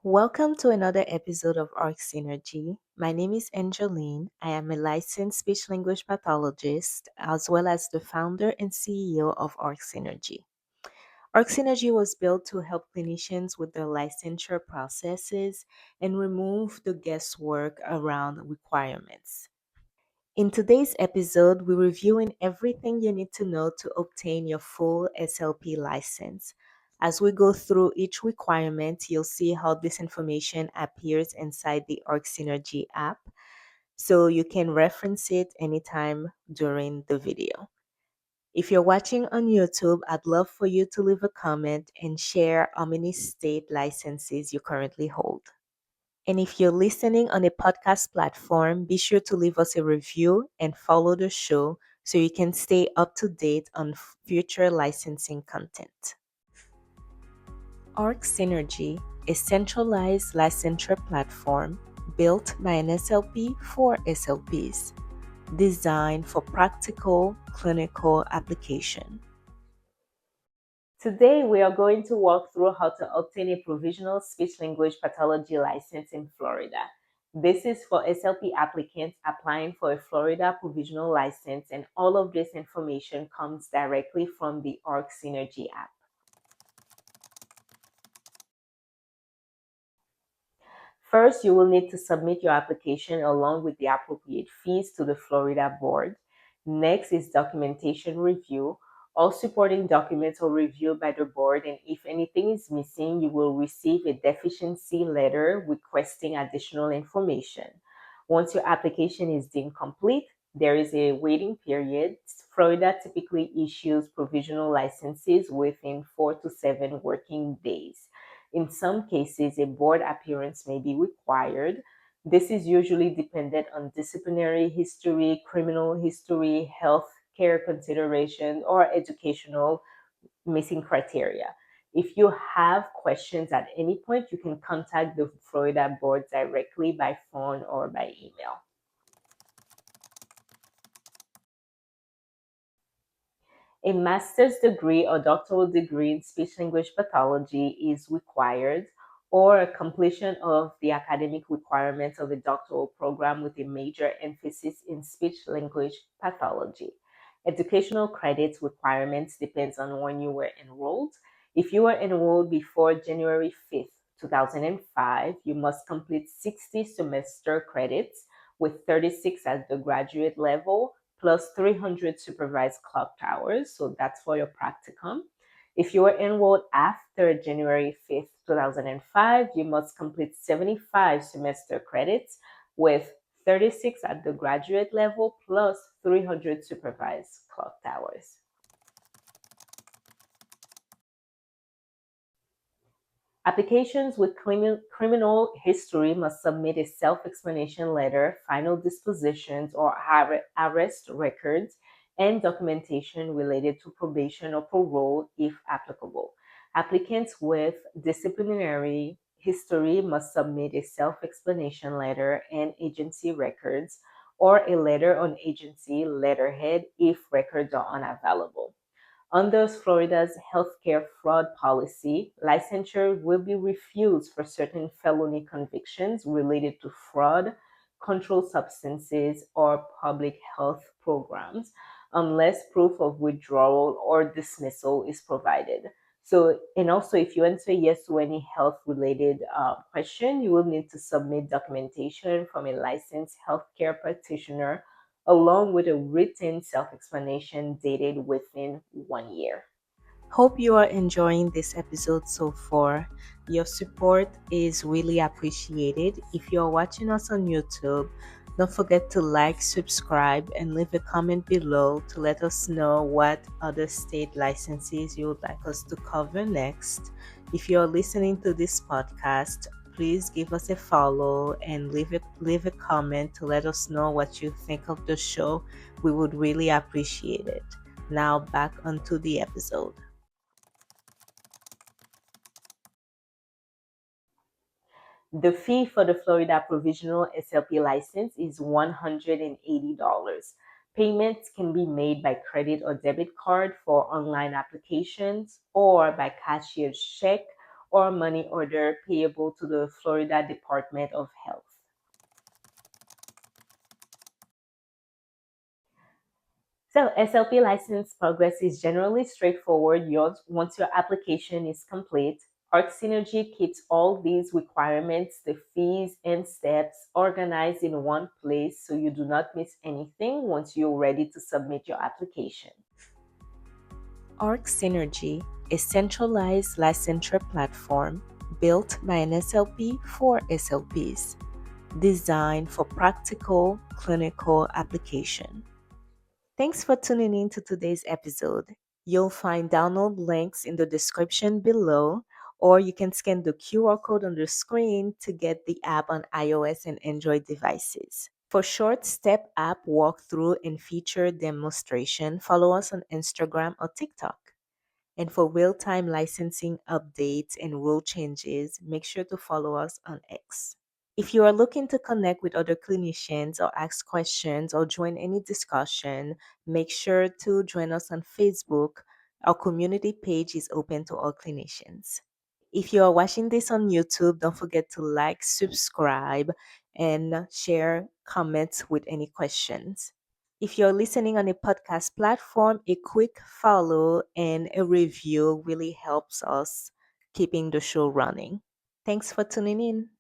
Welcome to another episode of Arc Synergy. My name is Angeline. I am a licensed speech language pathologist as well as the founder and CEO of Arc Synergy. Arc Synergy was built to help clinicians with their licensure processes and remove the guesswork around requirements. In today's episode, we're reviewing everything you need to know to obtain your full SLP license. As we go through each requirement, you'll see how this information appears inside the Arc Synergy app, so you can reference it anytime during the video. If you're watching on YouTube, I'd love for you to leave a comment and share how many state licenses you currently hold. And if you're listening on a podcast platform, be sure to leave us a review and follow the show so you can stay up to date on future licensing content. Arc Synergy, a centralized licensure platform built by an SLP for SLPs, designed for practical clinical application. Today, we are going to walk through how to obtain a provisional speech language pathology license in Florida. This is for SLP applicants applying for a Florida provisional license, and all of this information comes directly from the Arc Synergy app. First, you will need to submit your application along with the appropriate fees to the Florida board. Next is documentation review. All supporting documents are reviewed by the board, and if anything is missing, you will receive a deficiency letter requesting additional information. Once your application is deemed complete, there is a waiting period. Florida typically issues provisional licenses within 4 to 7 working days. In some cases, a board appearance may be required. This is usually dependent on disciplinary history, criminal history, health care consideration, or educational missing criteria. If you have questions at any point, you can contact the Florida board directly by phone or by email. A master's degree or doctoral degree in speech language pathology is required, or a completion of the academic requirements of a doctoral program with a major emphasis in speech language pathology. Educational credits requirements depends on when you were enrolled. If you were enrolled before January 5th, 2005, you must complete 60 semester credits with 36 at the graduate level plus 300 supervised clocked hours. So that's for your practicum. If you were enrolled after January 5th, 2005, you must complete 75 semester credits with 36 at the graduate level plus 300 supervised clocked hours. Applications with criminal history must submit a self-explanation letter, final dispositions or arrest records, and documentation related to probation or parole if applicable. Applicants with disciplinary history must submit a self-explanation letter and agency records, or a letter on agency letterhead if records are unavailable. Under Florida's healthcare fraud policy, licensure will be refused for certain felony convictions related to fraud, controlled substances, or public health programs, unless proof of withdrawal or dismissal is provided. So, and also if you answer yes to any health related question, you will need to submit documentation from a licensed healthcare practitioner along with a written self-explanation dated within 1 year. Hope you are enjoying this episode so far. Your support is really appreciated. If you are watching us on YouTube, don't forget to like, subscribe, and leave a comment below to let us know what other state licenses you would like us to cover next. If you are listening to this podcast, please give us a follow and leave a comment to let us know what you think of the show. We would really appreciate it. Now back onto the episode. The fee for the Florida Provisional SLP license is $180. Payments can be made by credit or debit card for online applications or by cashier's check or money order payable to the Florida Department of Health. So SLP license progress is generally straightforward once your application is complete. Arc Synergy keeps all these requirements, the fees and steps organized in one place so you do not miss anything once you're ready to submit your application. Arc Synergy, a centralized licensure platform built by an SLP for SLPs, designed for practical clinical application. Thanks for tuning in to today's episode. You'll find download links in the description below, or you can scan the QR code on the screen to get the app on iOS and Android devices. For short step app walkthrough and feature demonstration, follow us on Instagram or TikTok. And for real-time licensing updates and rule changes, make sure to follow us on X. If you are looking to connect with other clinicians or ask questions or join any discussion, make sure to join us on Facebook. Our community page is open to all clinicians. If you are watching this on YouTube, don't forget to like, subscribe, and share comments with any questions. If you're listening on a podcast platform, a quick follow and a review really helps us keeping the show running. Thanks for tuning in.